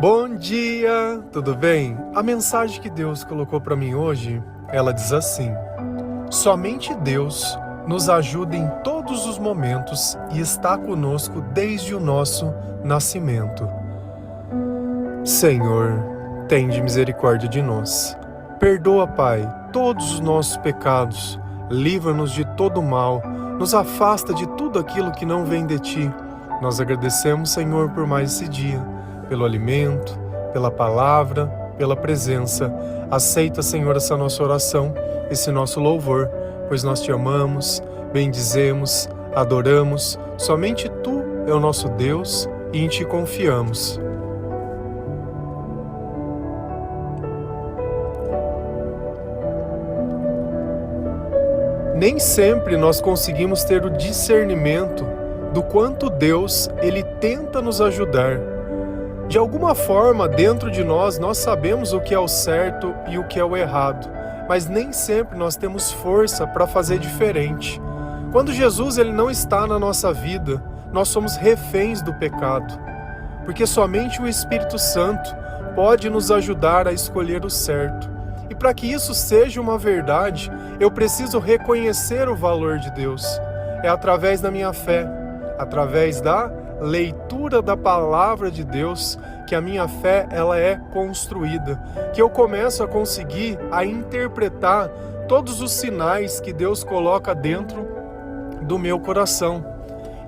Bom dia, tudo bem? A mensagem que Deus colocou para mim hoje, ela diz assim: somente Deus nos ajuda em todos os momentos e está conosco desde o nosso nascimento. Senhor, tende misericórdia de nós. Perdoa, Pai, todos os nossos pecados, livra-nos de todo mal, nos afasta de tudo aquilo que não vem de Ti. Nós agradecemos, Senhor, por mais esse dia, pelo alimento, pela palavra, pela presença. Aceita, Senhor, essa nossa oração, esse nosso louvor, pois nós Te amamos, bendizemos, adoramos. Somente Tu é o nosso Deus e em Ti confiamos. Nem sempre nós conseguimos ter o discernimento do quanto Deus, Ele tenta nos ajudar. De alguma forma, dentro de nós sabemos o que é o certo e o que é o errado, mas nem sempre nós temos força para fazer diferente. Quando Jesus ele não está na nossa vida, nós somos reféns do pecado, porque somente o Espírito Santo pode nos ajudar a escolher o certo. E para que isso seja uma verdade, eu preciso reconhecer o valor de Deus. É através da minha fé, através da leitura da palavra de Deus, que a minha fé ela é construída, que eu começo a conseguir a interpretar todos os sinais que Deus coloca dentro do meu coração.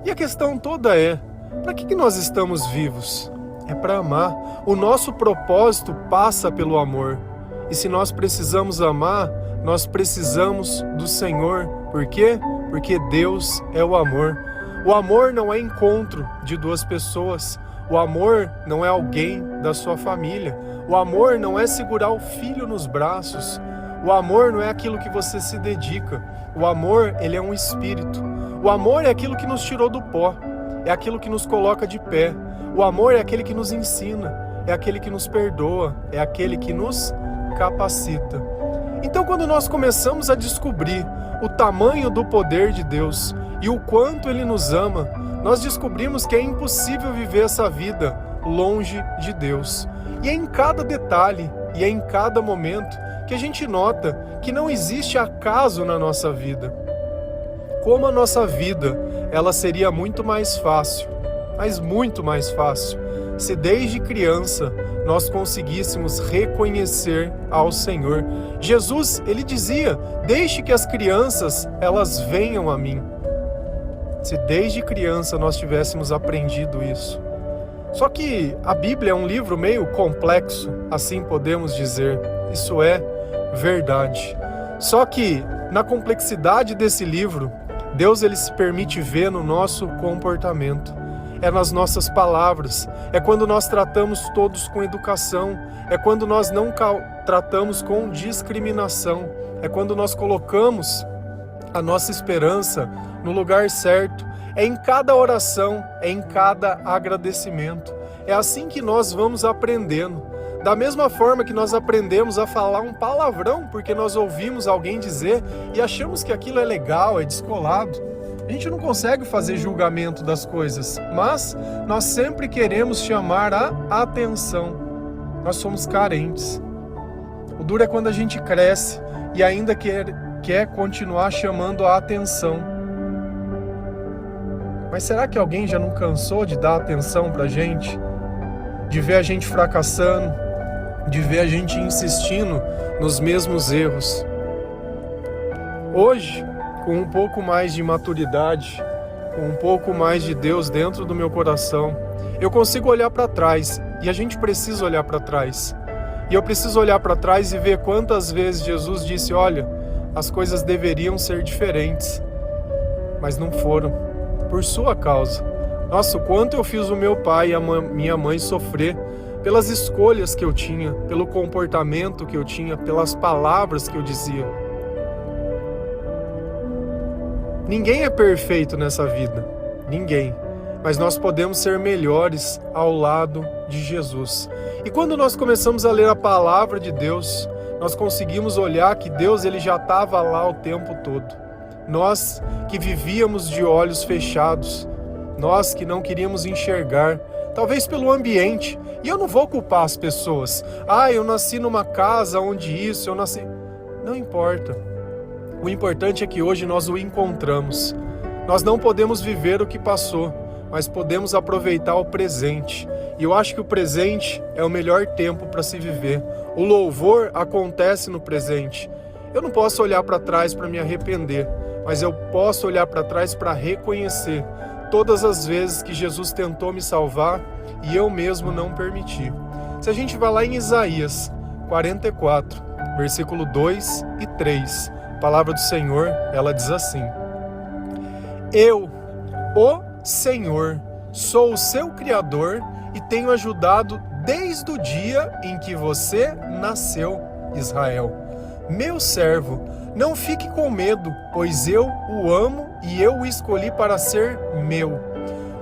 E a questão toda é, para que nós estamos vivos? É para amar. O nosso propósito passa pelo amor. E se nós precisamos amar, nós precisamos do Senhor. Por quê? Porque Deus é o amor. O amor não é encontro de duas pessoas. O amor não é alguém da sua família. O amor não é segurar o filho nos braços. O amor não é aquilo que você se dedica. O amor, ele é um espírito. O amor é aquilo que nos tirou do pó. É aquilo que nos coloca de pé. O amor é aquele que nos ensina. É aquele que nos perdoa. É aquele que nos capacita. Então, quando nós começamos a descobrir o tamanho do poder de Deus e o quanto Ele nos ama, nós descobrimos que é impossível viver essa vida longe de Deus. E é em cada detalhe, e é em cada momento que a gente nota que não existe acaso na nossa vida. Como a nossa vida, ela seria muito mais fácil, mas muito mais fácil, se desde criança nós conseguíssemos reconhecer ao Senhor. Jesus, ele dizia: deixe que as crianças, elas venham a mim. Se desde criança nós tivéssemos aprendido isso. Só que a Bíblia é um livro meio complexo, assim podemos dizer. Isso é verdade. Só que na complexidade desse livro, Deus ele se permite ver no nosso comportamento. É nas nossas palavras, é quando nós tratamos todos com educação, é quando nós não tratamos com discriminação, é quando nós colocamos a nossa esperança no lugar certo, é em cada oração, é em cada agradecimento. É assim que nós vamos aprendendo. Da mesma forma que nós aprendemos a falar um palavrão porque nós ouvimos alguém dizer e achamos que aquilo é legal, é descolado. A gente não consegue fazer julgamento das coisas, mas nós sempre queremos chamar a atenção. Nós somos carentes. O duro é quando a gente cresce e ainda quer continuar chamando a atenção. Mas será que alguém já não cansou de dar atenção pra gente? De ver a gente fracassando, de ver a gente insistindo nos mesmos erros? Hoje, com um pouco mais de maturidade, com um pouco mais de Deus dentro do meu coração, eu consigo olhar para trás, e a gente precisa olhar para trás. E eu preciso olhar para trás e ver quantas vezes Jesus disse: olha, as coisas deveriam ser diferentes, mas não foram, por sua causa. Nossa, o quanto eu fiz o meu pai e a minha mãe sofrer pelas escolhas que eu tinha, pelo comportamento que eu tinha, pelas palavras que eu dizia. Ninguém é perfeito nessa vida, ninguém, mas nós podemos ser melhores ao lado de Jesus. E quando nós começamos a ler a palavra de Deus, nós conseguimos olhar que Deus ele já estava lá o tempo todo. Nós que vivíamos de olhos fechados, nós que não queríamos enxergar, talvez pelo ambiente. E eu não vou culpar as pessoas. Eu nasci numa casa onde isso, eu nasci... Não importa. O importante é que hoje nós o encontramos. Nós não podemos viver o que passou, mas podemos aproveitar o presente. E eu acho que o presente é o melhor tempo para se viver. O louvor acontece no presente. Eu não posso olhar para trás para me arrepender, mas eu posso olhar para trás para reconhecer todas as vezes que Jesus tentou me salvar e eu mesmo não permiti. Se a gente vai lá em Isaías 44, versículo 2 e 3, a palavra do Senhor, ela diz assim: Eu, o Senhor, sou o seu Criador e tenho ajudado desde o dia em que você nasceu, Israel. Meu servo, não fique com medo, pois eu o amo e eu o escolhi para ser meu.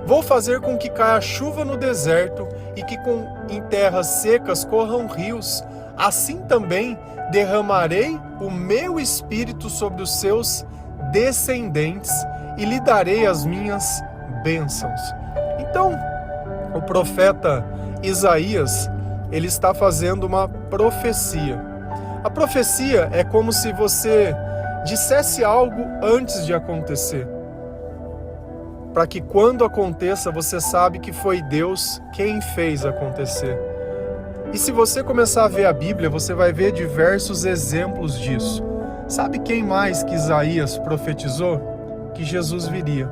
Vou fazer com que caia chuva no deserto e que em terras secas corram rios. Assim também derramarei o meu espírito sobre os seus descendentes e lhe darei as minhas bênçãos. Então, o profeta Isaías, ele está fazendo uma profecia. A profecia é como se você dissesse algo antes de acontecer, para que quando aconteça você sabe que foi Deus quem fez acontecer. E se você começar a ver a Bíblia, você vai ver diversos exemplos disso. Sabe quem mais que Isaías profetizou? Que Jesus viria.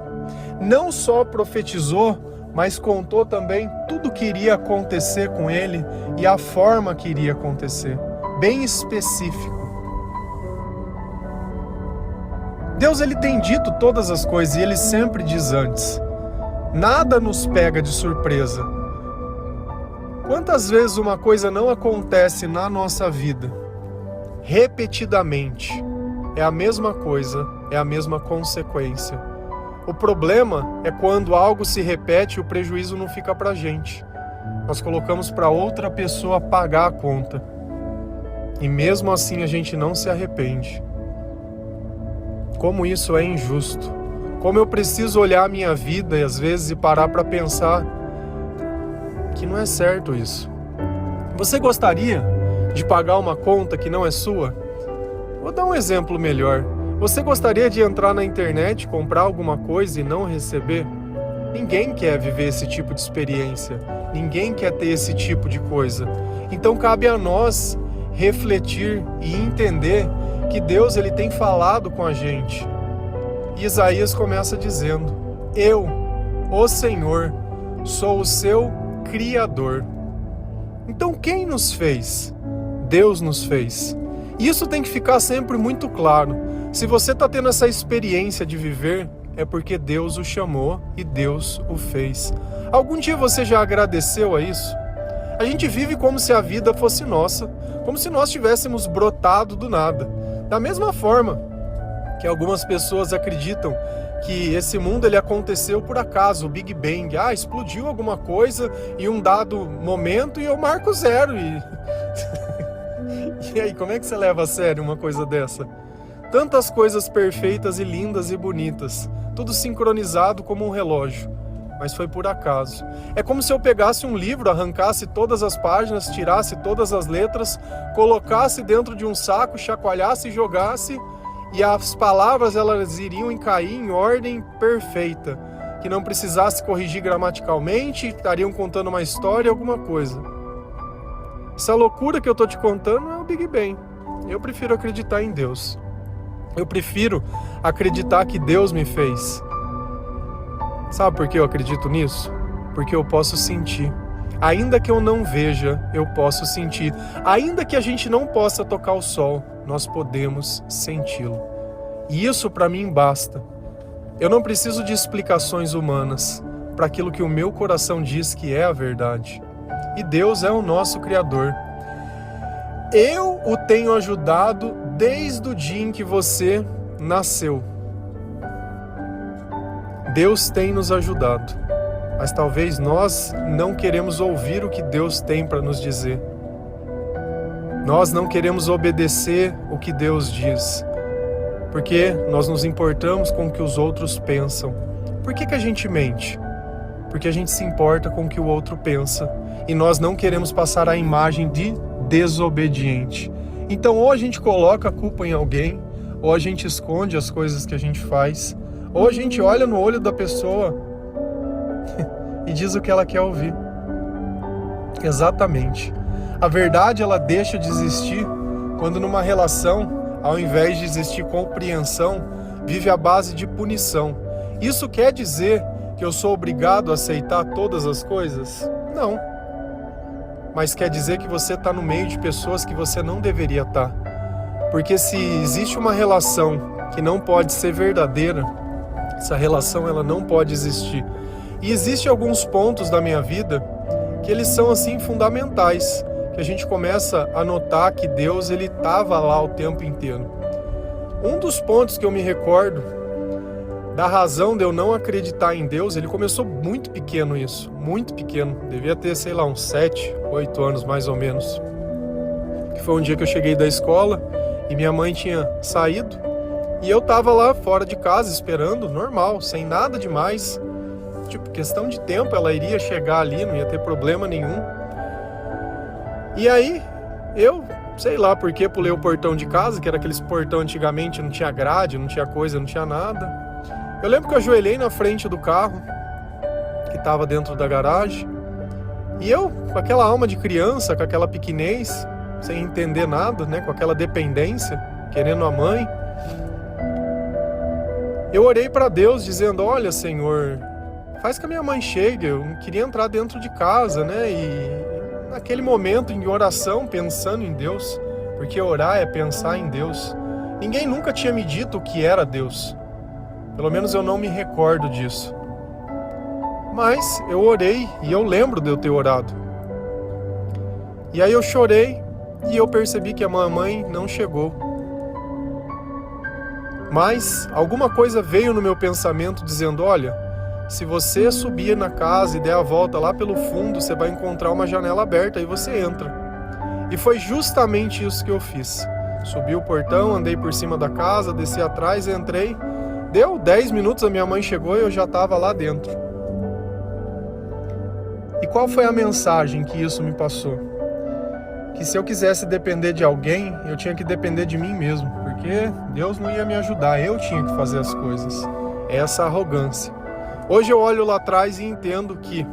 Não só profetizou, mas contou também tudo que iria acontecer com ele e a forma que iria acontecer. Bem específico. Deus, ele tem dito todas as coisas e ele sempre diz antes. Nada nos pega de surpresa. Quantas vezes uma coisa não acontece na nossa vida? Repetidamente. É a mesma coisa, é a mesma consequência. O problema é quando algo se repete e o prejuízo não fica pra gente. Nós colocamos para outra pessoa pagar a conta. E mesmo assim a gente não se arrepende. Como isso é injusto. Como eu preciso olhar a minha vida e às vezes parar para pensar que não é certo isso. Você gostaria de pagar uma conta que não é sua? Vou dar um exemplo melhor. Você gostaria de entrar na internet, comprar alguma coisa e não receber? Ninguém quer viver esse tipo de experiência. Ninguém quer ter esse tipo de coisa. Então cabe a nós refletir e entender que Deus, ele tem falado com a gente. E Isaías começa dizendo: Eu, o Senhor, sou o seu Criador. Então quem nos fez? Deus nos fez. E isso tem que ficar sempre muito claro. Se você está tendo essa experiência de viver, é porque Deus o chamou e Deus o fez. Algum dia você já agradeceu a isso? A gente vive como se a vida fosse nossa, como se nós tivéssemos brotado do nada. Da mesma forma que algumas pessoas acreditam que esse mundo ele aconteceu por acaso, o Big Bang. Explodiu alguma coisa em um dado momento e eu marco zero. E aí, como é que você leva a sério uma coisa dessa? Tantas coisas perfeitas e lindas e bonitas, tudo sincronizado como um relógio, mas foi por acaso. É como se eu pegasse um livro, arrancasse todas as páginas, tirasse todas as letras, colocasse dentro de um saco, chacoalhasse e jogasse, e as palavras elas iriam cair em ordem perfeita, que não precisasse corrigir gramaticalmente, estariam contando uma história, alguma coisa. Essa loucura que eu estou te contando é o Big Bang. Eu prefiro acreditar em Deus. Eu prefiro acreditar que Deus me fez. Sabe por que eu acredito nisso? Porque eu posso sentir. Ainda que eu não veja, eu posso sentir. Ainda que a gente não possa tocar o sol, nós podemos senti-lo. E isso para mim basta. Eu não preciso de explicações humanas para aquilo que o meu coração diz que é a verdade. E Deus é o nosso Criador. Eu o tenho ajudado desde o dia em que você nasceu. Deus tem nos ajudado, mas talvez nós não queremos ouvir o que Deus tem para nos dizer. Nós não queremos obedecer o que Deus diz, porque nós nos importamos com o que os outros pensam. Por que a gente mente? porque a gente se importa com o que o outro pensa e nós não queremos passar a imagem de desobediente. Então ou a gente coloca a culpa em alguém, ou a gente esconde as coisas que a gente faz, ou a gente olha no olho da pessoa e diz o que ela quer ouvir. Exatamente. A verdade, ela deixa de existir quando numa relação, ao invés de existir compreensão, vive a base de punição. Isso quer dizer que eu sou obrigado a aceitar todas as coisas? Não. Mas quer dizer que você está no meio de pessoas que você não deveria estar. Porque se existe uma relação que não pode ser verdadeira, essa relação ela não pode existir. E existem alguns pontos da minha vida que eles são assim fundamentais, que a gente começa a notar que Deus ele estava lá o tempo inteiro. Um dos pontos que eu me recordo da razão de eu não acreditar em Deus, ele começou muito pequeno isso, muito pequeno, devia ter, sei lá, uns 7, 8 anos mais ou menos. Que foi um dia que eu cheguei da escola e minha mãe tinha saído e eu tava lá fora de casa esperando, normal, sem nada demais. Tipo, questão de tempo, ela iria chegar ali, não ia ter problema nenhum. E aí, eu, sei lá por que pulei o portão de casa, que era aqueles portão antigamente, não tinha grade, não tinha coisa, não tinha nada. Eu lembro que eu ajoelhei na frente do carro, que estava dentro da garagem, e eu, com aquela alma de criança, com aquela pequenez, sem entender nada, né, com aquela dependência, querendo a mãe, eu orei para Deus dizendo, olha, Senhor, faz que a minha mãe chegue, eu não queria entrar dentro de casa, né, e naquele momento em oração, pensando em Deus, porque orar é pensar em Deus. Ninguém nunca tinha me dito o que era Deus. Pelo menos eu não me recordo disso. Mas eu orei e eu lembro de eu ter orado. E aí eu chorei e eu percebi que a mamãe não chegou. Mas alguma coisa veio no meu pensamento dizendo, olha, se você subir na casa e der a volta lá pelo fundo, você vai encontrar uma janela aberta e você entra. E foi justamente isso que eu fiz. Subi o portão, andei por cima da casa, desci atrás, entrei. Deu 10 minutos, a minha mãe chegou e eu já estava lá dentro. E qual foi a mensagem que isso me passou? Que se eu quisesse depender de alguém, eu tinha que depender de mim mesmo, porque Deus não ia me ajudar, eu tinha que fazer as coisas. É essa arrogância. Hoje eu olho lá atrás e entendo que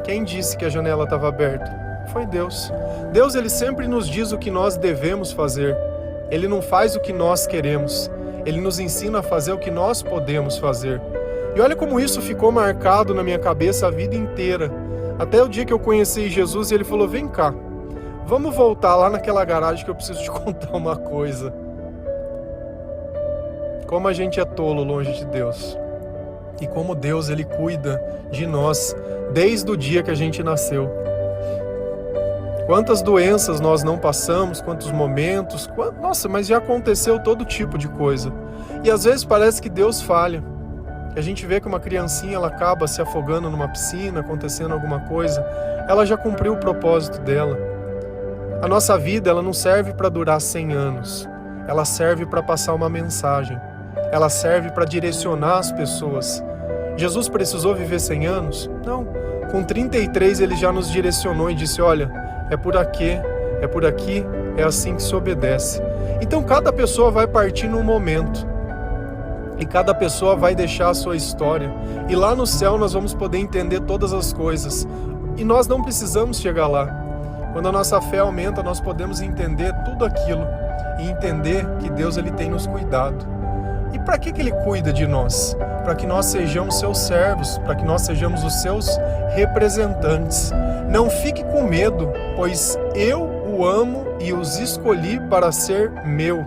quem disse que a janela estava aberta? Foi Deus. Deus, ele sempre nos diz o que nós devemos fazer. Ele não faz o que nós queremos. Ele nos ensina a fazer o que nós podemos fazer. E olha como isso ficou marcado na minha cabeça a vida inteira. Até o dia que eu conheci Jesus e ele falou, vem cá, vamos voltar lá naquela garagem que eu preciso te contar uma coisa. Como a gente é tolo longe de Deus. E como Deus, ele cuida de nós desde o dia que a gente nasceu. Quantas doenças nós não passamos, quantos momentos, nossa, mas já aconteceu todo tipo de coisa. E às vezes parece que Deus falha. A gente vê que uma criancinha, ela acaba se afogando numa piscina, acontecendo alguma coisa, ela já cumpriu o propósito dela. A nossa vida, ela não serve para durar 100 anos, ela serve para passar uma mensagem, ela serve para direcionar as pessoas. Jesus precisou viver 100 anos? Não. Com 33 ele já nos direcionou e disse, olha, é por aqui, é assim que se obedece. Então cada pessoa vai partir num momento. E cada pessoa vai deixar a sua história. E lá no céu nós vamos poder entender todas as coisas. E nós não precisamos chegar lá. Quando a nossa fé aumenta, nós podemos entender tudo aquilo. E entender que Deus ele tem nos cuidado. E para que Ele cuida de nós? Para que nós sejamos seus servos, para que nós sejamos os seus representantes. Não fique com medo, pois eu o amo e os escolhi para ser meu.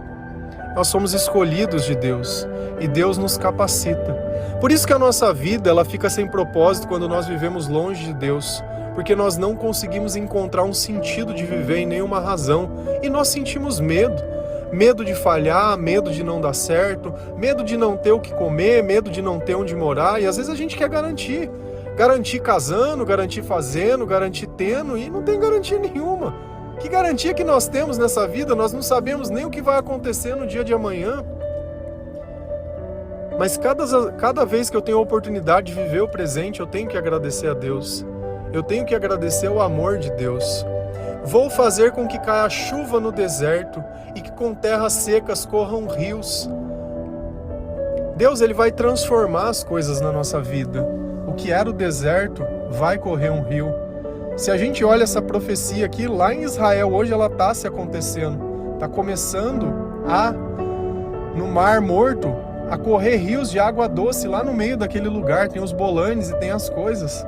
Nós somos escolhidos de Deus e Deus nos capacita. Por isso que a nossa vida ela fica sem propósito quando nós vivemos longe de Deus, porque nós não conseguimos encontrar um sentido de viver em nenhuma razão e nós sentimos medo. Medo de falhar, medo de não dar certo, medo de não ter o que comer, medo de não ter onde morar. E às vezes a gente quer garantir. Garantir casando, garantir fazendo, garantir tendo, e não tem garantia nenhuma. Que garantia que nós temos nessa vida? Nós não sabemos nem o que vai acontecer no dia de amanhã. Mas cada vez que eu tenho a oportunidade de viver o presente, eu tenho que agradecer a Deus. Eu tenho que agradecer o amor de Deus. Vou fazer com que caia chuva no deserto e que com terras secas corram rios. Deus, Ele vai transformar as coisas na nossa vida. O que era o deserto vai correr um rio. Se a gente olha essa profecia aqui, lá em Israel, hoje ela está se acontecendo. Está começando no Mar Morto, a correr rios de água doce lá no meio daquele lugar. Tem os bolanes e tem as coisas.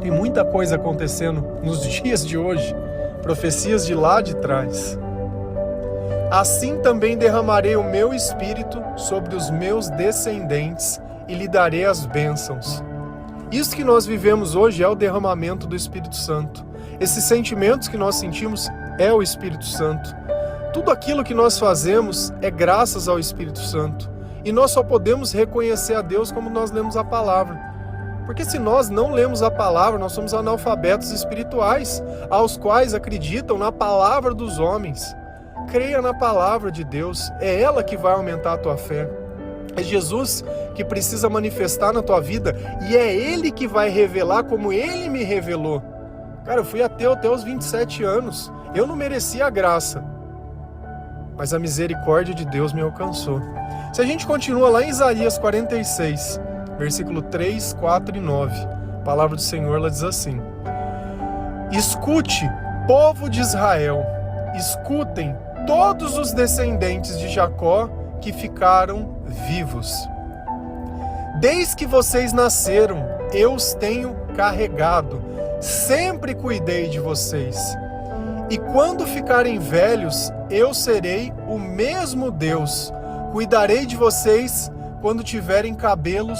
Tem muita coisa acontecendo nos dias de hoje. Profecias de lá de trás. Assim também derramarei o meu espírito sobre os meus descendentes e lhe darei as bênçãos. Isso que nós vivemos hoje é o derramamento do Espírito Santo. Esses sentimentos que nós sentimos é o Espírito Santo. Tudo aquilo que nós fazemos é graças ao Espírito Santo. E nós só podemos reconhecer a Deus como nós lemos a palavra. Porque se nós não lemos a palavra, nós somos analfabetos espirituais, aos quais acreditam na palavra dos homens. Creia na palavra de Deus, é ela que vai aumentar a tua fé. É Jesus que precisa manifestar na tua vida e é Ele que vai revelar como Ele me revelou. Cara, eu fui ateu até os 27 anos, eu não merecia a graça, mas a misericórdia de Deus me alcançou. Se a gente continua lá em Isaías 46, versículo 3, 4 e 9, a palavra do Senhor ela diz assim: Escute, povo de Israel, escutem todos os descendentes de Jacó que ficaram vivos. Desde que vocês nasceram, eu os tenho carregado, sempre cuidei de vocês. E quando ficarem velhos, eu serei o mesmo Deus. Cuidarei de vocês quando tiverem cabelos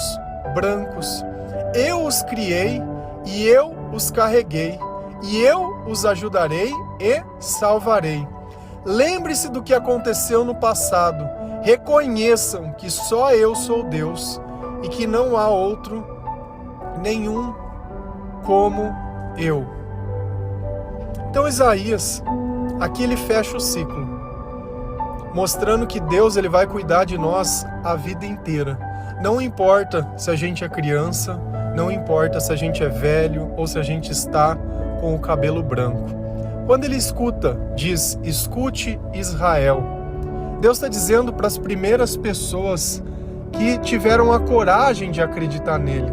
brancos. Eu os criei e eu os carreguei, e eu os ajudarei e salvarei. Lembre-se do que aconteceu no passado. Reconheçam que só eu sou Deus e que não há outro nenhum como eu. Então Isaías, aqui ele fecha o ciclo, mostrando que Deus ele vai cuidar de nós a vida inteira. Não importa se a gente é criança, não importa se a gente é velho ou se a gente está com o cabelo branco. Quando ele diz, escute Israel, Deus está dizendo para as primeiras pessoas que tiveram a coragem de acreditar nele,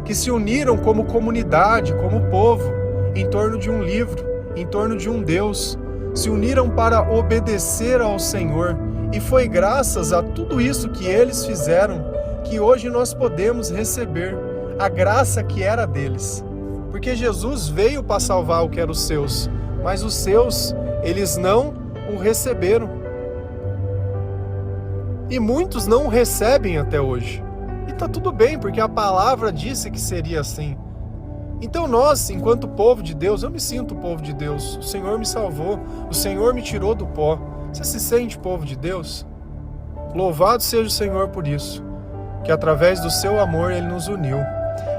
que se uniram como comunidade, como povo, em torno de um livro, em torno de um Deus, se uniram para obedecer ao Senhor, e foi graças a tudo isso que eles fizeram que hoje nós podemos receber a graça que era deles. Porque Jesus veio para salvar o que era os seus, mas os seus, eles não o receberam. E muitos não o recebem até hoje. E tá tudo bem, porque a palavra disse que seria assim. Então nós, enquanto povo de Deus, eu me sinto povo de Deus. O Senhor me salvou, o Senhor me tirou do pó. Você se sente povo de Deus? Louvado seja o Senhor por isso, que através do seu amor Ele nos uniu.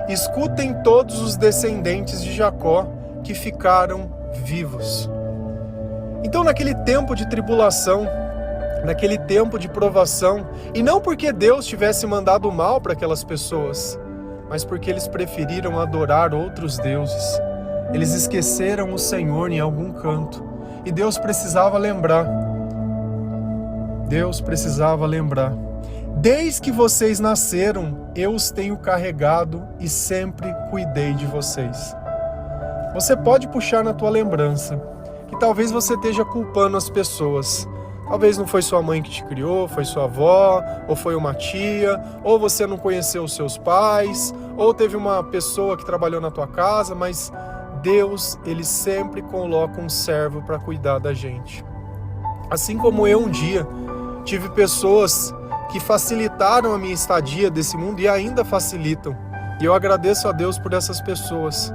Escutem todos os descendentes de Jacó que ficaram vivos. Então naquele tempo de tribulação, naquele tempo de provação, e não porque Deus tivesse mandado mal para aquelas pessoas, mas porque eles preferiram adorar outros deuses. Eles esqueceram o Senhor em algum canto, e Deus precisava lembrar. Desde que vocês nasceram, eu os tenho carregado e sempre cuidei de vocês. Você pode puxar na tua lembrança que talvez você esteja culpando as pessoas. Talvez não foi sua mãe que te criou, foi sua avó, ou foi uma tia, ou você não conheceu os seus pais, ou teve uma pessoa que trabalhou na tua casa, mas Deus, Ele sempre coloca um servo para cuidar da gente. Assim como eu um dia tive pessoas que facilitaram a minha estadia desse mundo e ainda facilitam. E eu agradeço a Deus por essas pessoas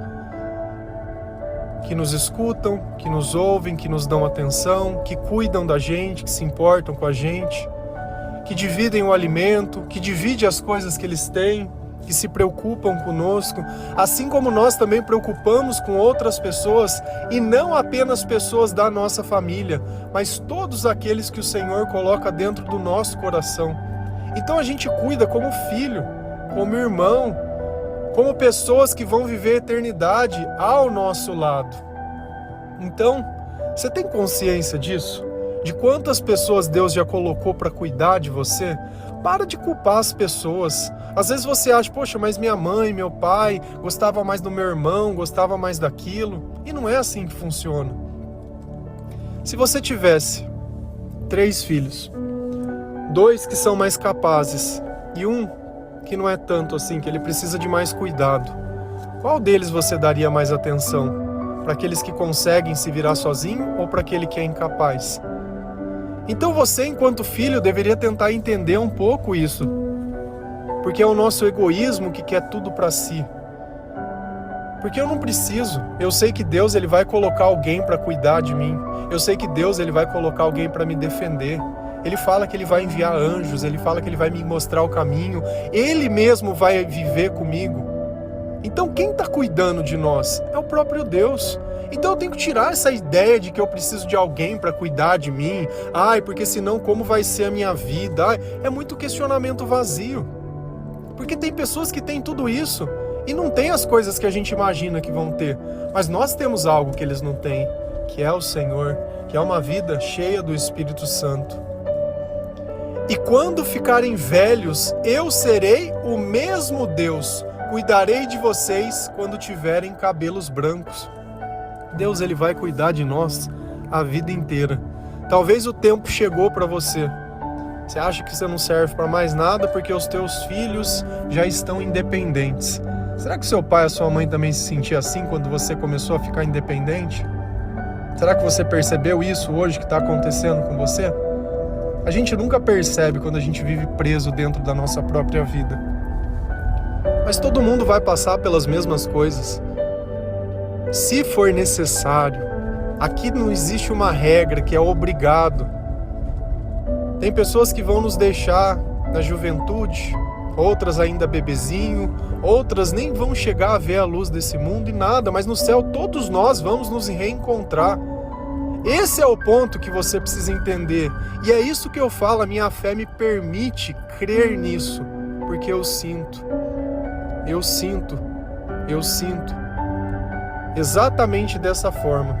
que nos escutam, que nos ouvem, que nos dão atenção, que cuidam da gente, que se importam com a gente, que dividem o alimento, que dividem as coisas que eles têm, que se preocupam conosco, assim como nós também preocupamos com outras pessoas, e não apenas pessoas da nossa família, mas todos aqueles que o Senhor coloca dentro do nosso coração. Então a gente cuida como filho, como irmão, como pessoas que vão viver a eternidade ao nosso lado. Então, você tem consciência disso? De quantas pessoas Deus já colocou para cuidar de você? Para de culpar as pessoas. Às vezes você acha, poxa, mas minha mãe, meu pai gostava mais do meu irmão, gostava mais daquilo. E não é assim que funciona. Se você tivesse 3 filhos, 2 que são mais capazes e 1 que não é tanto assim, que ele precisa de mais cuidado, qual deles você daria mais atenção? Para aqueles que conseguem se virar sozinho ou para aquele que é incapaz? Então você, enquanto filho, deveria tentar entender um pouco isso, porque é o nosso egoísmo que quer tudo para si. Porque eu não preciso. Eu sei que Deus ele vai colocar alguém para cuidar de mim. Eu sei que Deus ele vai colocar alguém para me defender. Ele fala que ele vai enviar anjos, ele fala que ele vai me mostrar o caminho. Ele mesmo vai viver comigo. Então quem está cuidando de nós? É o próprio Deus. Então eu tenho que tirar essa ideia de que eu preciso de alguém para cuidar de mim. Porque senão como vai ser a minha vida? É muito questionamento vazio. Porque tem pessoas que têm tudo isso e não têm as coisas que a gente imagina que vão ter. Mas nós temos algo que eles não têm, que é o Senhor, que é uma vida cheia do Espírito Santo. E quando ficarem velhos, eu serei o mesmo Deus. Cuidarei de vocês quando tiverem cabelos brancos. Deus ele vai cuidar de nós a vida inteira. Talvez o tempo chegou para você. Você acha que você não serve para mais nada porque os teus filhos já estão independentes. Será que seu pai e a sua mãe também se sentiam assim quando você começou a ficar independente? Será que você percebeu isso hoje que está acontecendo com você? A gente nunca percebe quando a gente vive preso dentro da nossa própria vida. Mas todo mundo vai passar pelas mesmas coisas. Se for necessário, aqui não existe uma regra que é obrigado. Tem pessoas que vão nos deixar na juventude, outras ainda bebezinho, outras nem vão chegar a ver a luz desse mundo e nada, mas no céu todos nós vamos nos reencontrar. Esse é o ponto que você precisa entender. E é isso que eu falo, a minha fé me permite crer nisso, porque eu sinto. Exatamente dessa forma.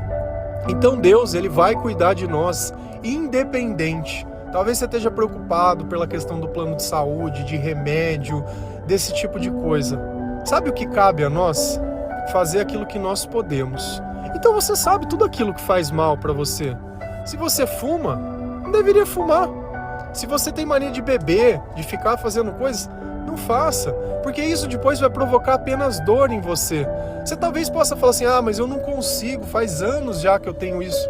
Então Deus, ele vai cuidar de nós, independente. Talvez você esteja preocupado pela questão do plano de saúde, de remédio, desse tipo de coisa. Sabe o que cabe a nós? Fazer aquilo que nós podemos. Então você sabe tudo aquilo que faz mal para você. Se você fuma, não deveria fumar. Se você tem mania de beber, de ficar fazendo coisas, não faça, porque isso depois vai provocar apenas dor em você. Você talvez possa falar assim, mas eu não consigo, faz anos já que eu tenho isso.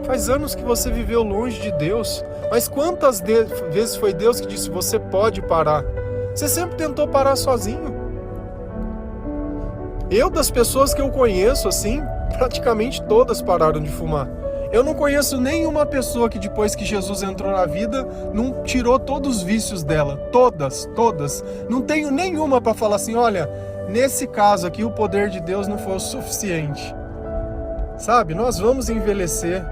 Faz anos que você viveu longe de Deus, mas quantas vezes foi Deus que disse, você pode parar? Você sempre tentou parar sozinho. Das pessoas que eu conheço, assim, praticamente todas pararam de fumar. Eu não conheço nenhuma pessoa que depois que Jesus entrou na vida, não tirou todos os vícios dela. Todas. Não tenho nenhuma para falar assim, olha, nesse caso aqui o poder de Deus não foi o suficiente. Sabe, nós vamos envelhecer.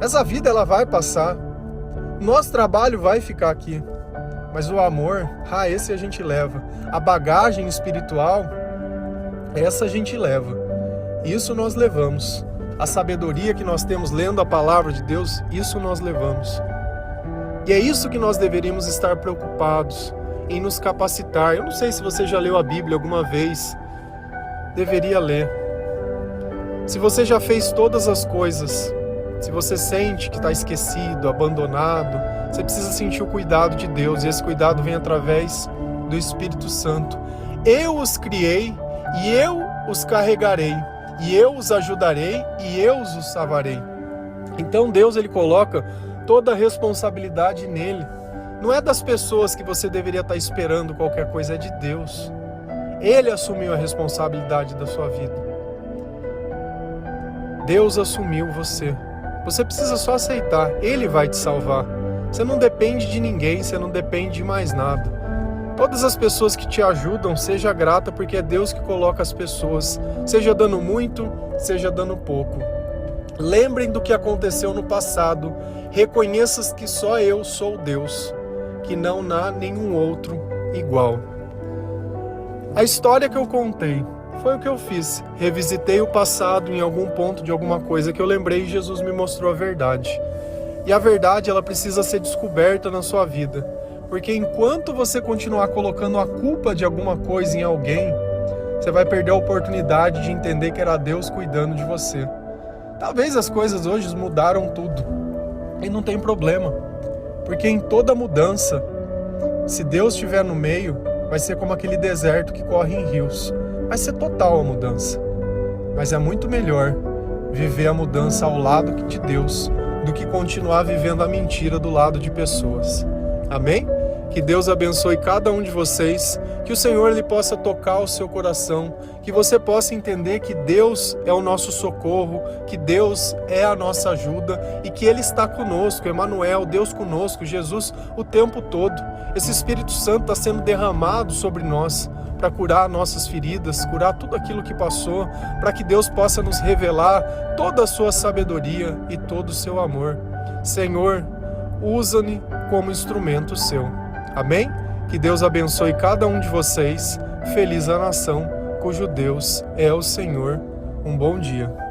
Essa vida ela vai passar. Nosso trabalho vai ficar aqui. Mas o amor, esse a gente leva. A bagagem espiritual, essa a gente leva. Isso nós levamos. A sabedoria que nós temos lendo a palavra de Deus, isso nós levamos. E é isso que nós deveríamos estar preocupados, em nos capacitar. Eu não sei se você já leu a Bíblia alguma vez. Deveria ler. Se você já fez todas as coisas, se você sente que está esquecido, abandonado, você precisa sentir o cuidado de Deus. E esse cuidado vem através do Espírito Santo. Eu os criei e eu os carregarei. E eu os ajudarei e eu os salvarei. Então Deus ele coloca toda a responsabilidade nele. Não é das pessoas que você deveria estar esperando qualquer coisa, é de Deus. Ele assumiu a responsabilidade da sua vida. Deus assumiu você. Você precisa só aceitar. Ele vai te salvar. Você não depende de ninguém, você não depende de mais nada. Todas as pessoas que te ajudam, seja grata, porque é Deus que coloca as pessoas, seja dando muito, seja dando pouco. Lembrem do que aconteceu no passado, reconheça que só eu sou Deus, que não há nenhum outro igual. A história que eu contei foi o que eu fiz. Revisitei o passado em algum ponto de alguma coisa que eu lembrei e Jesus me mostrou a verdade. E a verdade, ela precisa ser descoberta na sua vida. Porque enquanto você continuar colocando a culpa de alguma coisa em alguém, você vai perder a oportunidade de entender que era Deus cuidando de você. Talvez as coisas hoje mudaram tudo. E não tem problema. Porque em toda mudança, se Deus estiver no meio, vai ser como aquele deserto que corre em rios. Vai ser total a mudança. Mas é muito melhor viver a mudança ao lado de Deus do que continuar vivendo a mentira do lado de pessoas. Amém? Que Deus abençoe cada um de vocês, que o Senhor lhe possa tocar o seu coração, que você possa entender que Deus é o nosso socorro, que Deus é a nossa ajuda e que Ele está conosco, Emmanuel, Deus conosco, Jesus o tempo todo. Esse Espírito Santo está sendo derramado sobre nós para curar nossas feridas, curar tudo aquilo que passou, para que Deus possa nos revelar toda a sua sabedoria e todo o seu amor. Senhor, usa-me como instrumento seu. Amém? Que Deus abençoe cada um de vocês. Feliz a nação cujo Deus é o Senhor. Um bom dia.